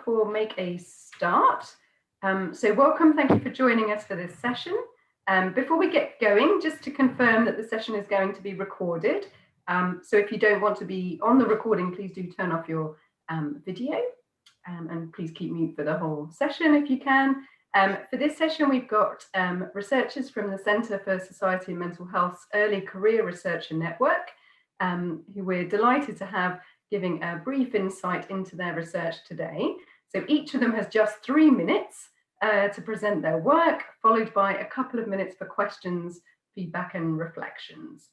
therefore make a start. So welcome, thank you for joining us for this session. Before we get going, just to confirm that the session is going to be recorded. So if you don't want to be on the recording, please do turn off your video and please keep mute for the whole session if you can. For this session, we've got researchers from the Centre for Society and Mental Health's Early Career Researcher Network, who we're delighted to have giving a brief insight into their research today. So each of them has just 3 minutes to present their work, followed by a couple of minutes for questions, feedback and reflections.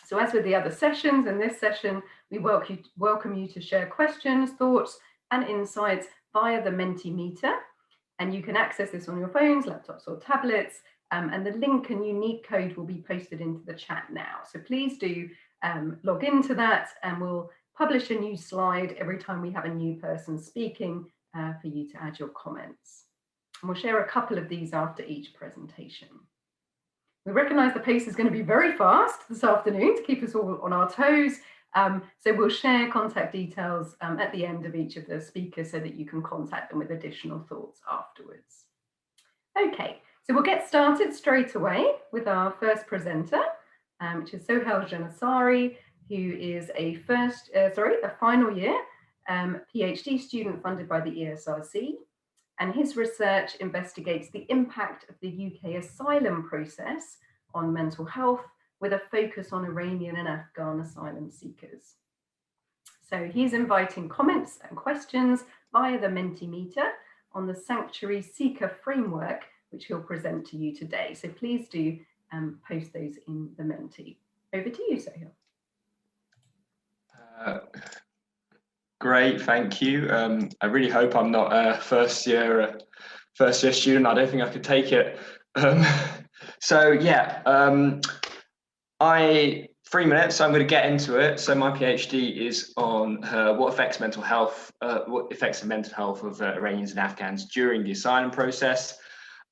So as with the other sessions, in this session, we welcome you to share questions, thoughts and insights via the Mentimeter. And you can access this on your phones, laptops or tablets. And the link and unique code will be posted into the chat now. So please do log into that, and we'll publish a new slide every time we have a new person speaking for you to add your comments. And we'll share a couple of these after each presentation. We recognise the pace is going to be very fast this afternoon to keep us all on our toes. So we'll share contact details at the end of each of the speakers so that you can contact them with additional thoughts afterwards. Okay, so we'll get started straight away with our first presenter, which is Sohail Jannesari, who is a final year PhD student funded by the ESRC. And his research investigates the impact of the UK asylum process on mental health, with a focus on Iranian and Afghan asylum seekers. So he's inviting comments and questions via the Mentimeter on the Sanctuary Seeker framework, which he'll present to you today. So please do post those in the Menti. Over to you, Sohail. Great, thank you. I really hope I'm not a first year student. I don't think I could take it. 3 minutes, so I'm going to get into it. So my PhD is on what affects mental health, what affects the mental health of Iranians and Afghans during the asylum process.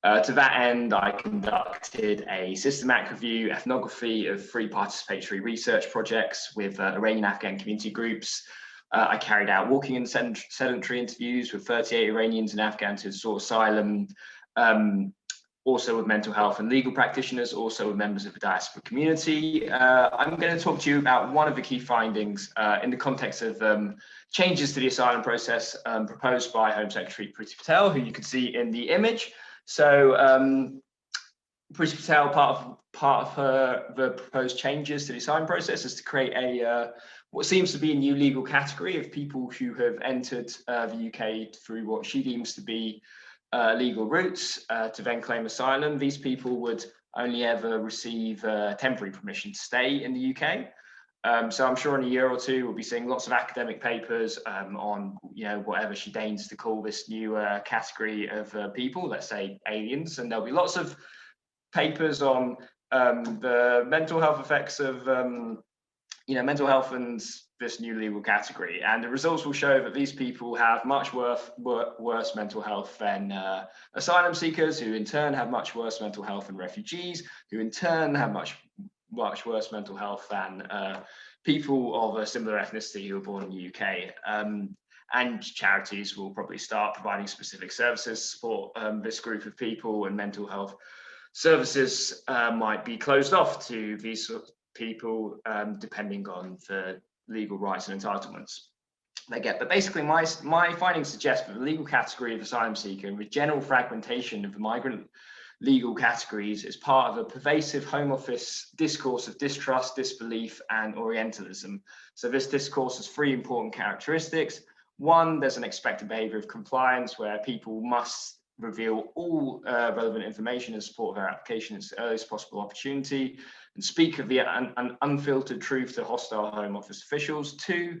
To that end, I conducted a systematic review, ethnography of 3 participatory research projects with Iranian Afghan community groups. I carried out walking and sedentary interviews with 38 Iranians and Afghans who sought asylum, also with mental health and legal practitioners, also with members of the diaspora community. I'm going to talk to you about one of the key findings in the context of changes to the asylum process proposed by Home Secretary Priti Patel, who you can see in the image. So Priti Patel, part of the proposed changes to the asylum process is to create a what seems to be a new legal category of people who have entered the UK through what she deems to be legal routes to then claim asylum. These people would only ever receive temporary permission to stay in the UK. So I'm sure in a year or two we'll be seeing lots of academic papers on whatever she deigns to call this new category of people, let's say aliens, and there'll be lots of papers on the mental health effects of mental health and this new legal category, and the results will show that these people have much worse mental health than asylum seekers, who in turn have much worse mental health than refugees, who in turn have much worse mental health than people of a similar ethnicity who were born in the UK. And charities will probably start providing specific services to support this group of people, and mental health services might be closed off to these sort of people depending on the legal rights and entitlements they get. But basically my findings suggest that the legal category of asylum seeker and the general fragmentation of the migrant legal categories is part of a pervasive Home Office discourse of distrust, disbelief and Orientalism. So this discourse has 3 important characteristics. 1, there's an expected behaviour of compliance where people must reveal all relevant information in support of their application at the earliest possible opportunity and speak of the unfiltered truth to hostile Home Office officials. 2,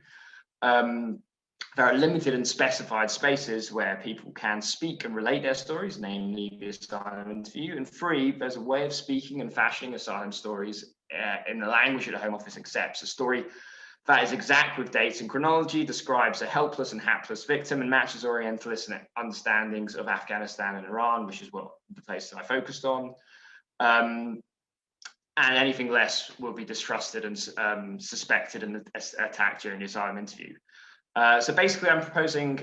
there are limited and specified spaces where people can speak and relate their stories, namely the asylum interview. And 3, there's a way of speaking and fashioning asylum stories in the language that the Home Office accepts. A story that is exact with dates and chronology, describes a helpless and hapless victim, and matches Orientalist understandings of Afghanistan and Iran, which is what the places I focused on. And anything less will be distrusted and suspected and attacked during the asylum interview. So basically, I'm proposing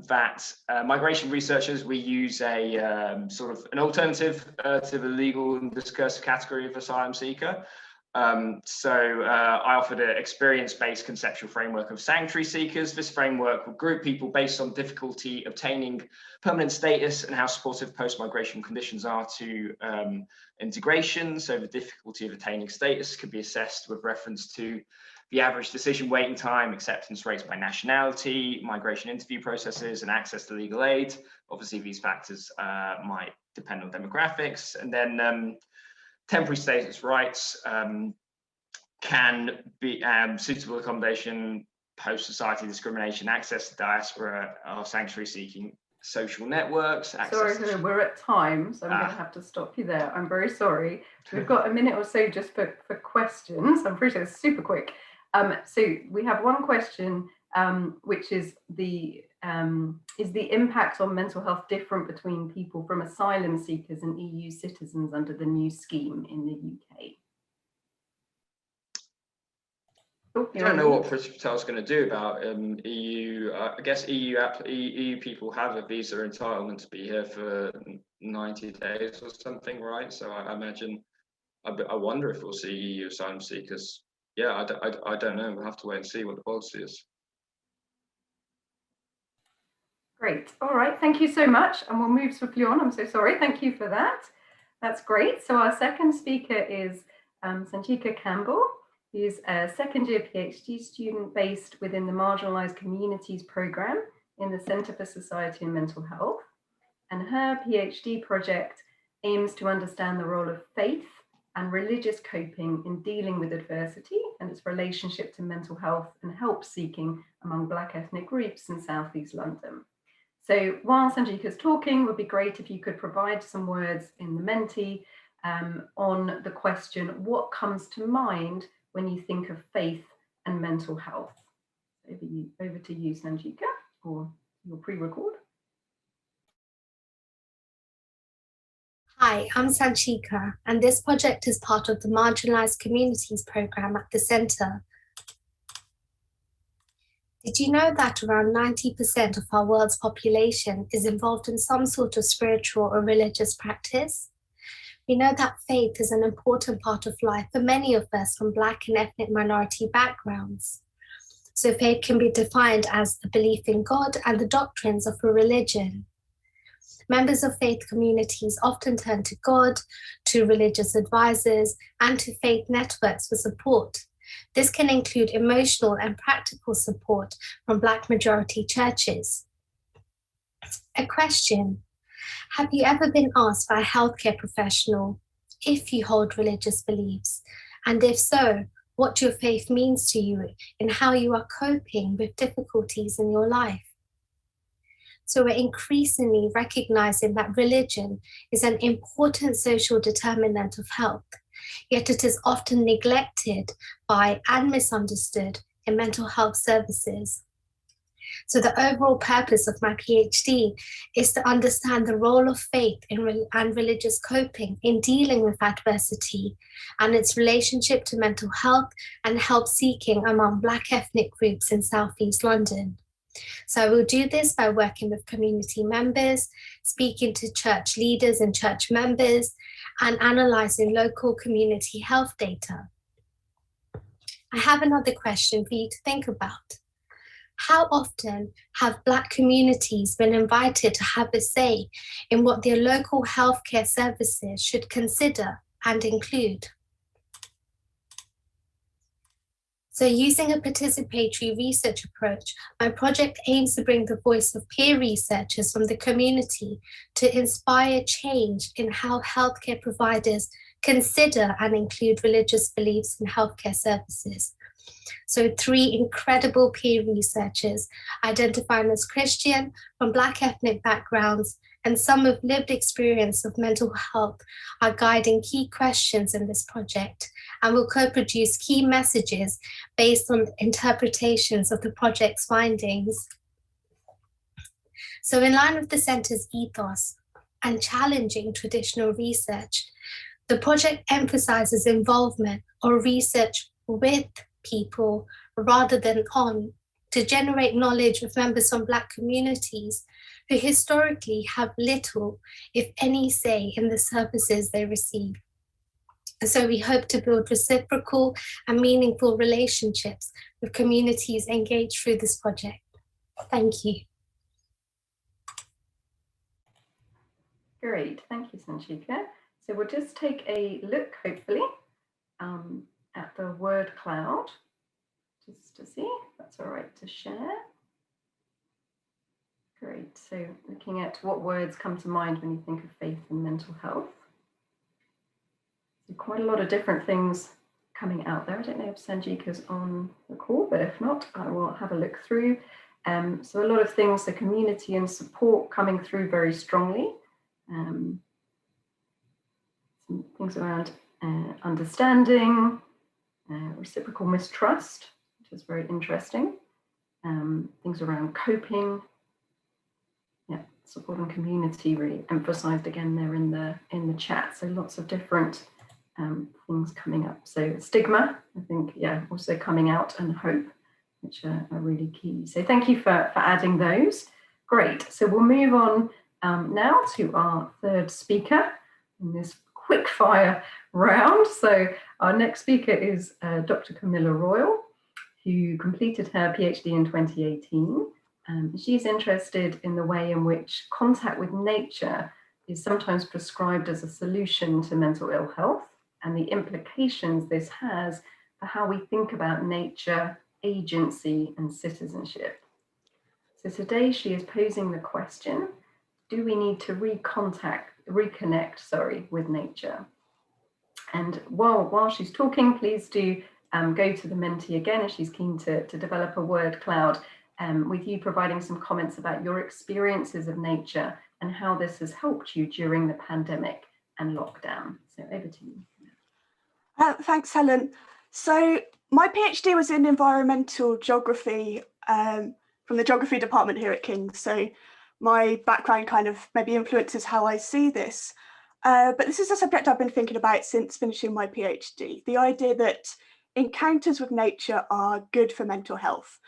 that migration researchers, we use a sort of an alternative to the legal and discursive category of asylum seeker. I offered an experience-based conceptual framework of sanctuary seekers. This framework will group people based on difficulty obtaining permanent status and how supportive post-migration conditions are to integration. So the difficulty of attaining status could be assessed with reference to the average decision waiting time, acceptance rates by nationality, migration interview processes, and access to legal aid. Obviously, these factors might depend on demographics. And then temporary status rights can be suitable accommodation, post-society discrimination, access to diaspora or sanctuary-seeking social networks. Sorry, we're at time, so I'm going to have to stop you there. I'm very sorry. We've got a minute or so just for questions. I'm pretty sure it's super quick. So we have one question, which is the impact on mental health different between people from asylum seekers and EU citizens under the new scheme in the UK? I don't know what Priti Patel's going to do about EU. I guess EU people have a visa entitlement to be here for 90 days or something, right? So I imagine, I wonder if we'll see EU asylum seekers. Yeah, I don't know. We'll have to wait and see what the policy is. Great. All right. Thank you so much. And we'll move swiftly on. I'm so sorry. Thank you for that. That's great. So our second speaker is Sanchika Campbell. She's a second-year PhD student based within the Marginalised Communities Programme in the Centre for Society and Mental Health. And her PhD project aims to understand the role of faith and religious coping in dealing with adversity and its relationship to mental health and help seeking among Black ethnic groups in South East London. So while Sanjika's talking, it would be great if you could provide some words in the Menti on the question, what comes to mind when you think of faith and mental health? Over to you, Sanjika, or your pre-record. Hi, I'm Sanchika, and this project is part of the Marginalised Communities Programme at the Centre. Did you know that around 90% of our world's population is involved in some sort of spiritual or religious practice? We know that faith is an important part of life for many of us from Black and ethnic minority backgrounds. So faith can be defined as the belief in God and the doctrines of a religion. Members of faith communities often turn to God, to religious advisors, and to faith networks for support. This can include emotional and practical support from Black majority churches. A question: have you ever been asked by a healthcare professional if you hold religious beliefs? And if so, what your faith means to you and how you are coping with difficulties in your life? So we're increasingly recognizing that religion is an important social determinant of health, yet it is often neglected by and misunderstood in mental health services. So the overall purpose of my PhD is to understand the role of faith and religious coping in dealing with adversity and its relationship to mental health and help seeking among Black ethnic groups in South East London. So I will do this by working with community members, speaking to church leaders and church members, and analysing local community health data. I have another question for you to think about. How often have Black communities been invited to have a say in what their local healthcare services should consider and include? So using a participatory research approach, my project aims to bring the voice of peer researchers from the community to inspire change in how healthcare providers consider and include religious beliefs in healthcare services. So 3 incredible peer researchers, identifying as Christian, from Black ethnic backgrounds, and some with lived experience of mental health, are guiding key questions in this project and will co-produce key messages based on interpretations of the project's findings. So in line with the Centre's ethos and challenging traditional research, the project emphasizes involvement or research with people rather than on, to to generate knowledge with members from Black communities who historically have little, if any, say in the services they receive. And so we hope to build reciprocal and meaningful relationships with communities engaged through this project. Thank you. Great, thank you, Sanchika. So we'll just take a look, hopefully, at the word cloud, just to see if that's all right to share. Great, so looking at what words come to mind when you think of faith and mental health. So quite a lot of different things coming out there. I don't know if Sanjika's on the call, but if not, I will have a look through. So a lot of things, the community and support coming through very strongly. Some things around understanding, reciprocal mistrust, which is very interesting. Things around coping, yeah, support and community really emphasized again there in the chat. So lots of different things coming up. So stigma, I think, yeah, also coming out, and hope, which are really key. So thank you for adding those. Great. So we'll move on now to our third speaker in this quick fire round. So our next speaker is Dr. Camilla Royal, who completed her PhD in 2018. She's interested in the way in which contact with nature is sometimes prescribed as a solution to mental ill health, and the implications this has for how we think about nature, agency, and citizenship. So today she is posing the question, do we need to reconnect with nature? And while she's talking, please do go to the Menti again, as she's keen to develop a word cloud with you providing some comments about your experiences of nature and how this has helped you during the pandemic and lockdown. So over to you. Thanks, Helen. So my PhD was in environmental geography from the geography department here at King's. So my background kind of maybe influences how I see this. But this is a subject I've been thinking about since finishing my PhD. The idea that encounters with nature are good for mental health,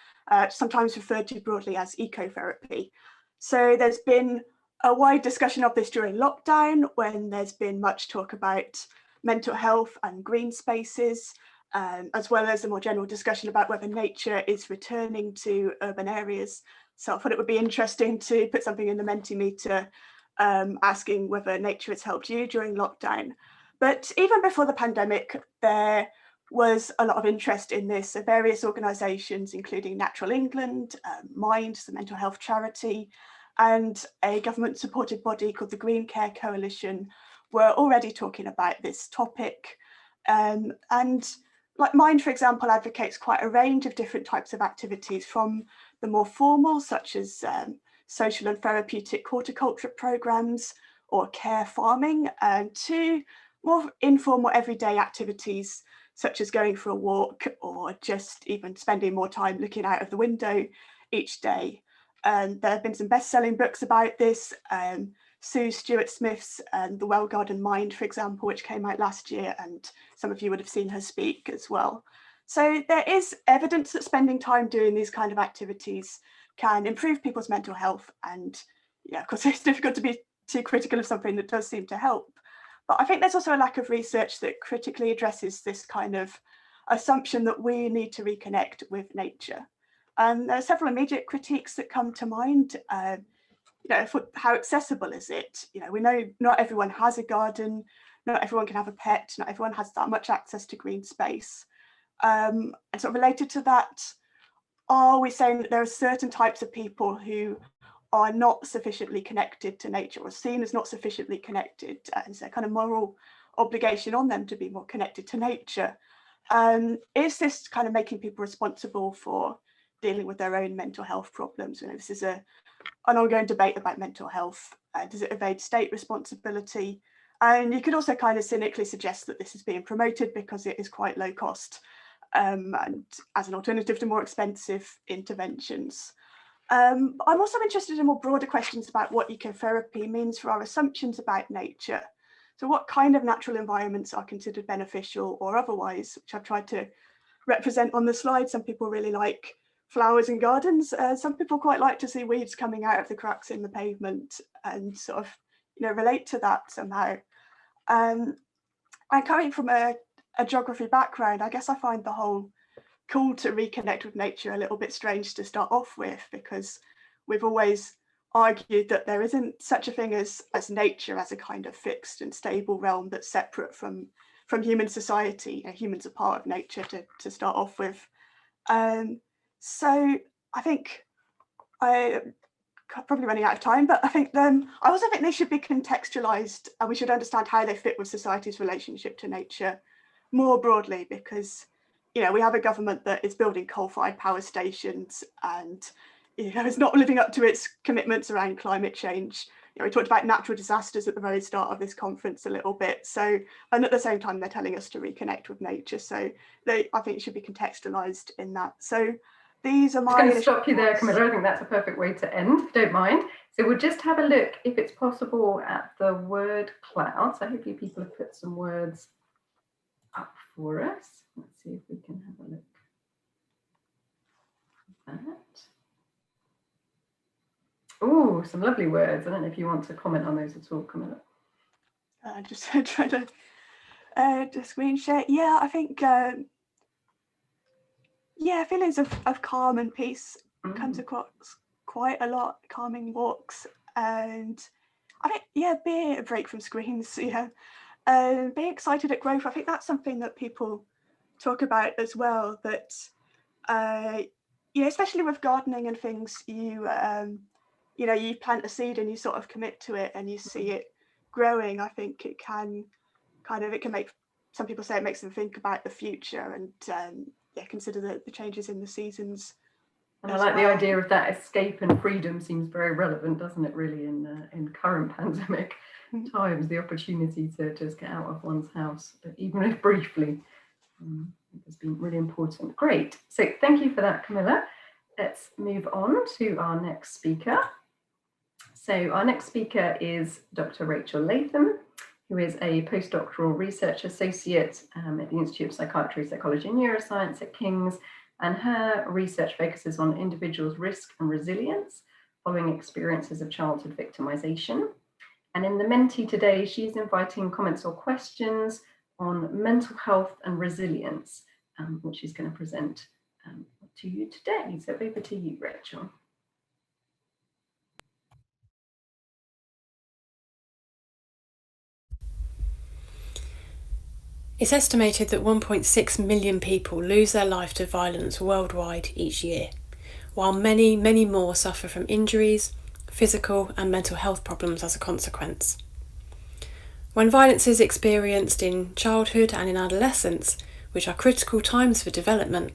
sometimes referred to broadly as ecotherapy. So there's been a wide discussion of this during lockdown, when there's been much talk about mental health and green spaces, as well as a more general discussion about whether nature is returning to urban areas. So I thought it would be interesting to put something in the Mentimeter asking whether nature has helped you during lockdown. But even before the pandemic, there was a lot of interest in this. So various organisations, including Natural England, Mind, the mental health charity, and a government-supported body called the Green Care Coalition, were already talking about this topic. And like Mind, for example, advocates quite a range of different types of activities, from the more formal, such as social and therapeutic horticulture programs or care farming, to more informal everyday activities, such as going for a walk or just even spending more time looking out of the window each day. There have been some best-selling books about this. Sue Stewart-Smith's The Well Garden Mind, for example, which came out last year, and some of you would have seen her speak as well. So there is evidence that spending time doing these kind of activities can improve people's mental health. And yeah, of course, it's difficult to be too critical of something that does seem to help. But I think there's also a lack of research that critically addresses this kind of assumption that we need to reconnect with nature. There are several immediate critiques that come to mind. How accessible is it? We know not everyone has a garden, not everyone can have a pet, not everyone has that much access to green space. And sort of related to that, are we saying that there are certain types of people who are not sufficiently connected to nature, or seen as not sufficiently connected? And so kind of moral obligation on them to be more connected to nature. Is this kind of making people responsible for dealing with their own mental health problems? This is an ongoing debate about mental health. Does it evade state responsibility? And you could also kind of cynically suggest that this is being promoted because it is quite low cost and as an alternative to more expensive interventions. I'm also interested in more broader questions about what ecotherapy means for our assumptions about nature. So what kind of natural environments are considered beneficial or otherwise, which I've tried to represent on the slide. Some people really like flowers and gardens. Some people quite like to see weeds coming out of the cracks in the pavement and sort of, relate to that somehow. And coming from a geography background, I guess I find the whole call to reconnect with nature a little bit strange to start off with, because we've always argued that there isn't such a thing as nature as a kind of fixed and stable realm that's separate from human society. Humans are part of nature to start off with. So I think I'm probably running out of time, but I think I also think they should be contextualized, and we should understand how they fit with society's relationship to nature more broadly, because we have a government that is building coal-fired power stations and is not living up to its commitments around climate change. We talked about natural disasters at the very start of this conference a little bit. So, and at the same time, they're telling us to reconnect with nature. So I think it should be contextualized in that. So these are my... I'm going to stop you there, Camilla. I think that's a perfect way to end, if you don't mind. So we'll just have a look, if it's possible, at the word cloud. So hopefully people have put some words up for us. Let's see if we can have a look at that. Oh, some lovely words. I don't know if you want to comment on those at all, Camilla. Just try to screen share. Yeah, I think feelings of calm and peace comes across quite a lot. Calming walks, and I think being a break from screens. Being excited at growth. I think that's something that people talk about as well. That especially with gardening and things, you plant a seed and you sort of commit to it and you see it growing. I think it can make, some people say it makes them think about the future and consider the changes in the seasons. And I like the idea of that escape and freedom seems very relevant, doesn't it, really, in current pandemic times, the opportunity to just get out of one's house, even if briefly, has been really important. Great. So thank you for that, Camilla. Let's move on to our next speaker. So our next speaker is Dr. Rachel Latham, who is a postdoctoral research associate at the Institute of Psychiatry, Psychology and Neuroscience at King's, and her research focuses on individuals' risk and resilience following experiences of childhood victimization. And in the Mentee today, she's inviting comments or questions on mental health and resilience, which she's going to present to you today. So over to you, Rachel. It's estimated that 1.6 million people lose their life to violence worldwide each year, while many, many more suffer from injuries, physical and mental health problems as a consequence. When violence is experienced in childhood and in adolescence, which are critical times for development,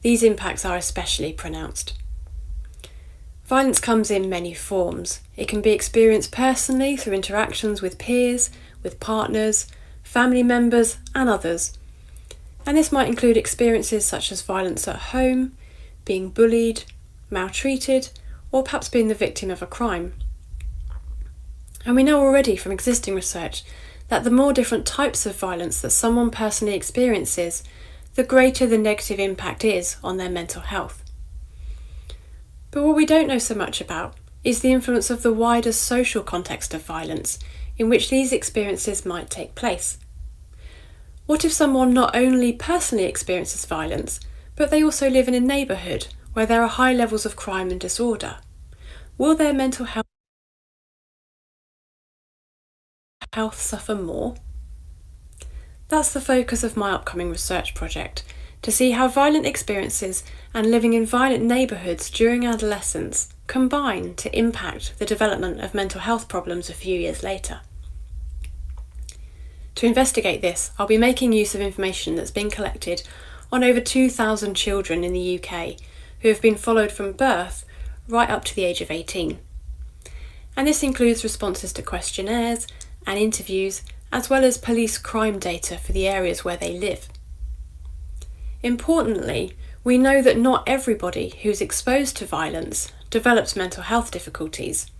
these impacts are especially pronounced. Violence comes in many forms. It can be experienced personally through interactions with peers, with partners, family members and others. And this might include experiences such as violence at home, being bullied, maltreated, or perhaps being the victim of a crime. And we know already from existing research that the more different types of violence that someone personally experiences, the greater the negative impact is on their mental health. But what we don't know so much about is the influence of the wider social context of violence in which these experiences might take place. What if someone not only personally experiences violence, but they also live in a neighbourhood where there are high levels of crime and disorder? Will their mental health suffer more? That's the focus of my upcoming research project, to see how violent experiences and living in violent neighbourhoods during adolescence combine to impact the development of mental health problems a few years later. To investigate this, I'll be making use of information that's been collected on over 2,000 children in the UK who have been followed from birth right up to the age of 18. And this includes responses to questionnaires and interviews, as well as police crime data for the areas where they live. Importantly, we know that not everybody who's exposed to violence develops mental health difficulties.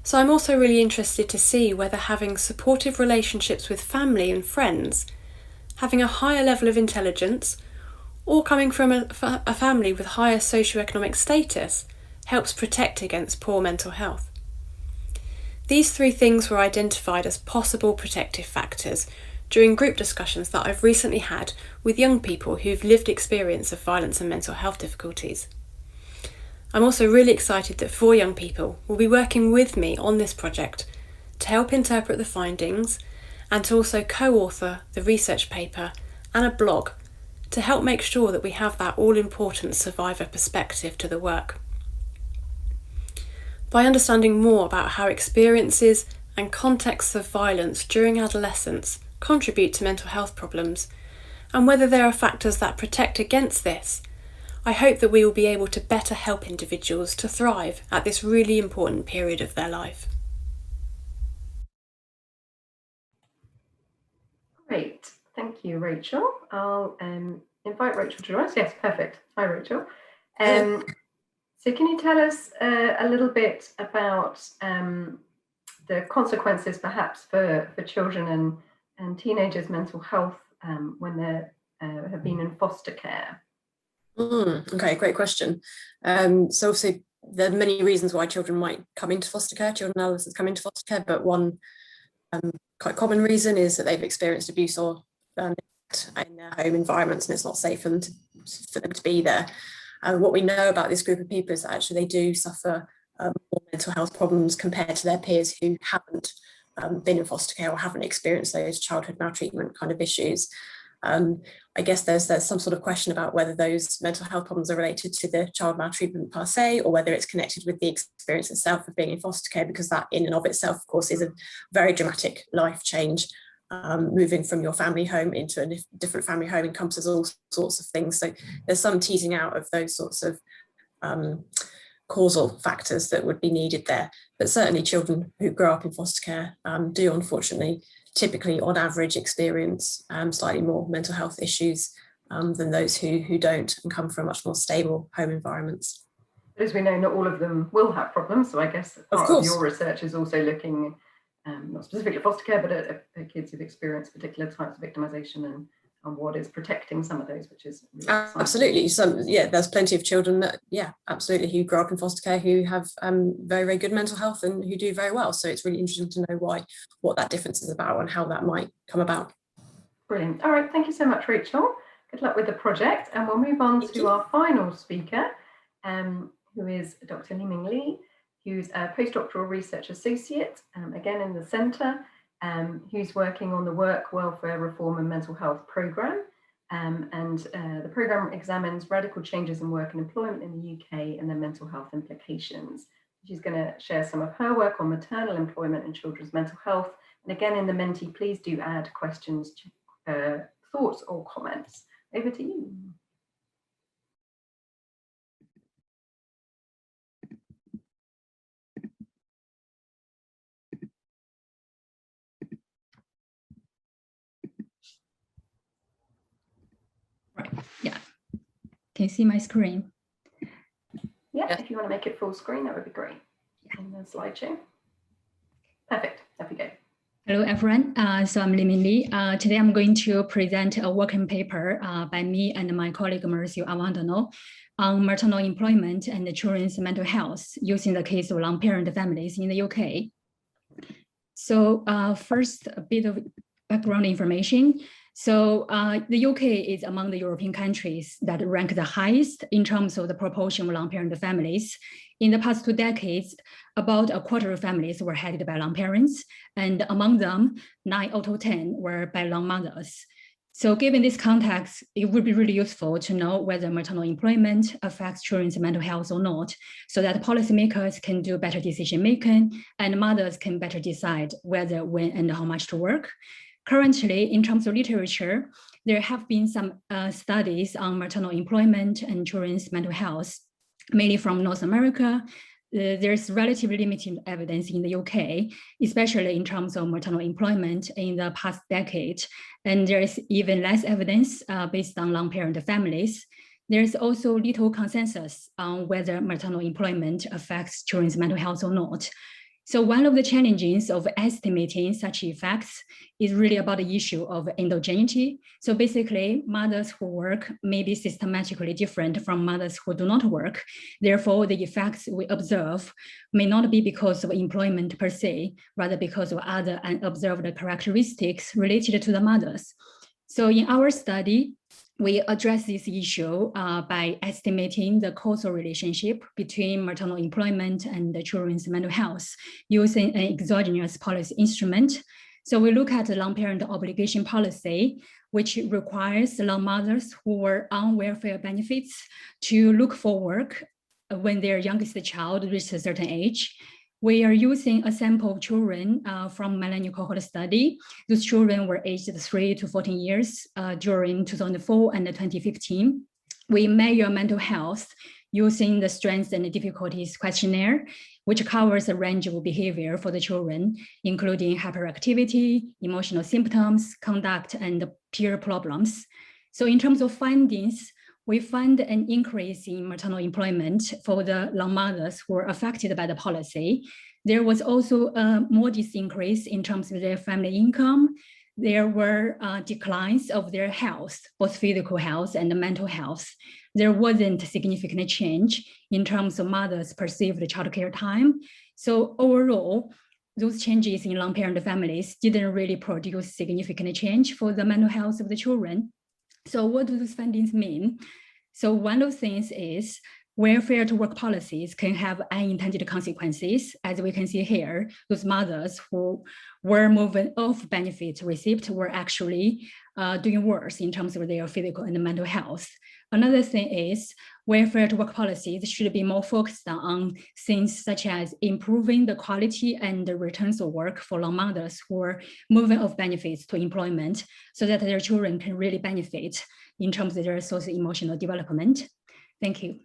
So I'm also really interested to see whether having supportive relationships with family and friends, having a higher level of intelligence, or coming from a family with higher socioeconomic status helps protect against poor mental health. These three things were identified as possible protective factors during group discussions that I've recently had with young people who've lived experience of violence and mental health difficulties. I'm also really excited that 4 young people will be working with me on this project to help interpret the findings and to also co-author the research paper and a blog to help make sure that we have that all-important survivor perspective to the work. By understanding more about how experiences and contexts of violence during adolescence contribute to mental health problems, and whether there are factors that protect against this, I hope that we will be able to better help individuals to thrive at this really important period of their life. Great, thank you, Rachel. I'll invite Rachel to join us. Yes, perfect. Hi, Rachel. So can you tell us a little bit about the consequences perhaps for children and teenagers' mental health when they have been in foster care? Okay, great question. So obviously there are many reasons why children might come into foster care, children and adolescents come into foster care, but one quite common reason is that they've experienced abuse or in their home environments and it's not safe for them to be there. What we know about this group of people is that actually they do suffer more mental health problems compared to their peers who haven't been in foster care or haven't experienced those childhood maltreatment kind of issues. I guess there's some sort of question about whether those mental health problems are related to the child maltreatment per se, or whether it's connected with the experience itself of being in foster care, because that in and of itself, of course, is a very dramatic life change. Moving from your family home into a different family home encompasses all sorts of things. So there's some teasing out of those sorts of causal factors that would be needed there. But certainly children who grow up in foster care do unfortunately typically on average experience slightly more mental health issues than those who don't and come from much more stable home environments. As we know, not all of them will have problems. So I guess part of your research is also looking not specifically at foster care, but at kids who've experienced particular types of victimization and what is protecting some of those, which is really absolutely. There's plenty of children that, absolutely, who grow up in foster care who have very, very good mental health and who do very well. So it's really interesting to know what that difference is about and how that might come about. Brilliant. All right, thank you so much, Rachel. Good luck with the project, and we'll move on to our final speaker, who is Dr. Liming Li, who's a postdoctoral research associate, again in the centre, who's working on the Work, Welfare, Reform and Mental Health programme. The programme examines radical changes in work and employment in the UK and their mental health implications. She's going to share some of her work on maternal employment and children's mental health. And again, in the Menti, please do add questions, thoughts or comments. Over to you. Yeah, can you see my screen? Yeah, if you want to make it full screen, that would be great. In the slideshow. Perfect, there we go. Hello, everyone. So I'm Liming Li. Today I'm going to present a working paper by me and my colleague Marcio Avandano on maternal employment and children's mental health using the case of long-parent families in the UK. So first, a bit of background information. So the UK is among the European countries that rank the highest in terms of the proportion of long-parent families. In the past 2 decades, about a quarter of families were headed by long parents, and among them, 9 out of 10 were by long mothers. So given this context, it would be really useful to know whether maternal employment affects children's mental health or not, so that policymakers can do better decision making and mothers can better decide whether, when, and how much to work. Currently, in terms of literature, there have been some studies on maternal employment and children's mental health, mainly from North America. There's relatively limited evidence in the UK, especially in terms of maternal employment in the past decade. And there is even less evidence based on long-parent families. There's also little consensus on whether maternal employment affects children's mental health or not. So one of the challenges of estimating such effects is really about the issue of endogeneity. So basically, mothers who work may be systematically different from mothers who do not work. Therefore, the effects we observe may not be because of employment per se, rather because of other unobserved characteristics related to the mothers. So in our study, we address this issue by estimating the causal relationship between maternal employment and the children's mental health using an exogenous policy instrument. So we look at the long parent obligation policy, which requires long mothers who were on welfare benefits to look for work when their youngest child reaches a certain age. We are using a sample of children from millennial cohort study. Those children were aged 3 to 14 years during 2004 and 2015. We measure mental health using the strengths and difficulties questionnaire, which covers a range of behavior for the children, including hyperactivity, emotional symptoms, conduct, and peer problems. So in terms of findings, we find an increase in maternal employment for the long mothers who were affected by the policy. There was also a modest increase in terms of their family income. There were declines of their health, both physical health and mental health. There wasn't significant change in terms of mothers' perceived childcare time. So overall, those changes in long parent families didn't really produce significant change for the mental health of the children. So what do those findings mean? So one of the things is welfare to work policies can have unintended consequences. As we can see here, those mothers who were moving off benefit receipt were actually doing worse in terms of their physical and mental health. Another thing is welfare to work policies should be more focused on things such as improving the quality and the returns of work for long mothers who are moving off benefits to employment so that their children can really benefit in terms of their socio-emotional development. Thank you.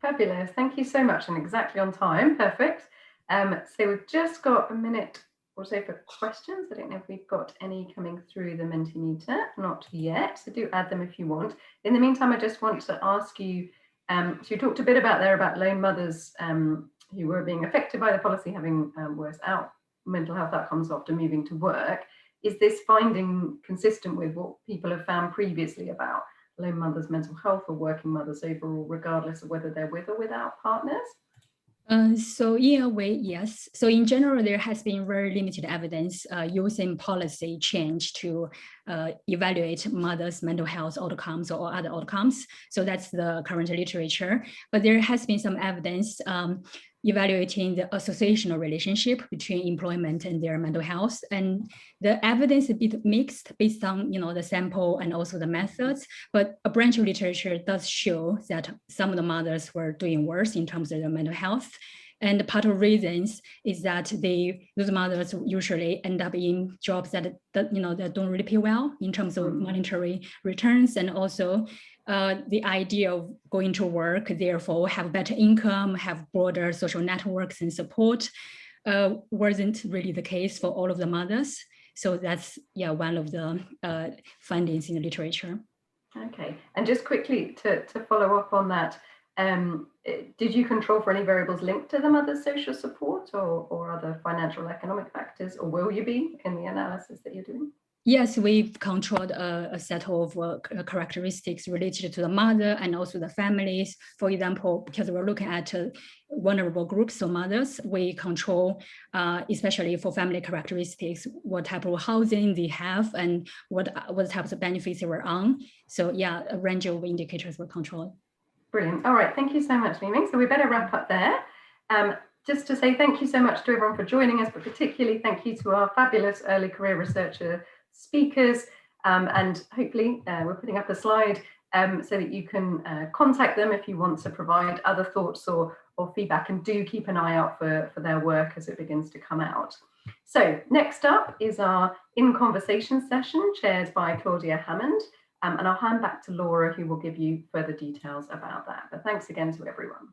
Fabulous, thank you so much, and exactly on time, perfect. So we've just got a minute or so for questions. I don't know if we've got any coming through the Mentimeter, not yet, so do add them if you want. In the meantime, I just want to ask you, so you talked a bit about lone mothers who were being affected by the policy, having worse mental health outcomes after moving to work. Is this finding consistent with what people have found previously about lone mothers' mental health or working mothers overall, regardless of whether they're with or without partners? So in a way, yes. So in general, there has been very limited evidence using policy change to evaluate mothers' mental health outcomes or other outcomes. So that's the current literature. But there has been some evidence evaluating the associational relationship between employment and their mental health. And the evidence is a bit mixed based on the sample and also the methods, but a branch of literature does show that some of the mothers were doing worse in terms of their mental health. And part of the reasons is that those mothers usually end up in jobs that don't really pay well in terms of monetary returns, and also the idea of going to work, therefore have better income, have broader social networks and support, wasn't really the case for all of the mothers. So that's one of the findings in the literature. Okay, and just quickly to follow up on that, did you control for any variables linked to the mother's social support or other financial economic factors, or will you be in the analysis that you're doing? Yes, we've controlled a set of characteristics related to the mother and also the families. For example, because we're looking at vulnerable groups of mothers, we control, especially for family characteristics, what type of housing they have and what types of benefits they were on. So yeah, a range of indicators were controlled. Brilliant. All right, thank you so much, Li-Ming. So we better wrap up there. Just to say thank you so much to everyone for joining us, but particularly thank you to our fabulous early career researcher speakers, and hopefully we're putting up a slide so that you can contact them if you want to provide other thoughts or feedback, and do keep an eye out for their work as it begins to come out. So next up is our In Conversation session chaired by Claudia Hammond, and I'll hand back to Laura, who will give you further details about that. But thanks again to everyone.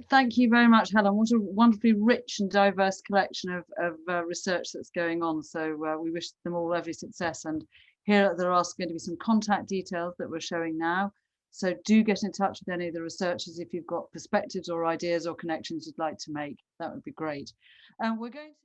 Thank you very much, Helen. What a wonderfully rich and diverse collection of research that's going on. So we wish them all every success. And here there are going to be some contact details that we're showing now. So do get in touch with any of the researchers if you've got perspectives or ideas or connections you'd like to make. That would be great. And we're going to